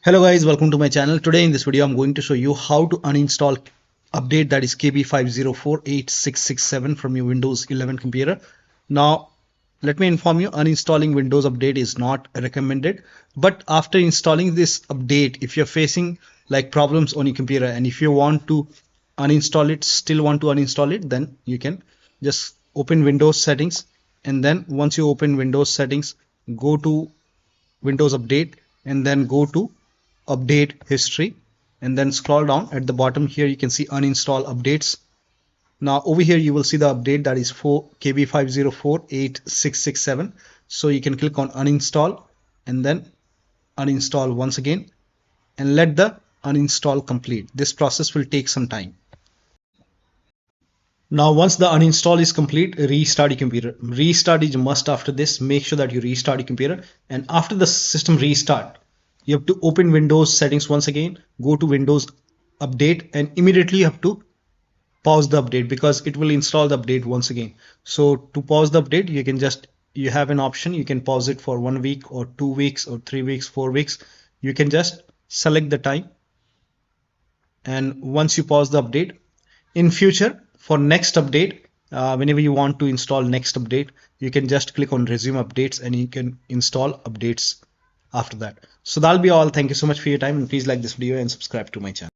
Hello guys, welcome to my channel. Today in this video I'm going to show you how to uninstall update that is KB5048667 from your Windows 11 computer. Now let me inform you, uninstalling Windows update is not recommended, but after installing this update, if you're facing like problems on your computer and if you want to uninstall it, still want to uninstall it, then you can just open Windows settings, and then once you open Windows settings, go to Windows update and then go to update history, and then scroll down. At the bottom here you can see uninstall updates. Now over here you will see the update that is for KB5048667. So you can click on uninstall and then uninstall once again and let the uninstall complete. This process will take some time. Now once the uninstall is complete, restart your computer. Restart is a must. After this, make sure that you restart your computer, and after the system restart, you have to open Windows settings once again, go to Windows update, and immediately you have to pause the update because it will install the update once again. So to pause the update, you have an option. You can pause it for 1 week or 2 weeks or 3 weeks, 4 weeks. You can just select the time, and once you pause the update, in future for next update, whenever you want to install next update, you can just click on resume updates and you can install updates after that. So that'll be all. Thank you so much for your time, and please like this video and subscribe to my channel.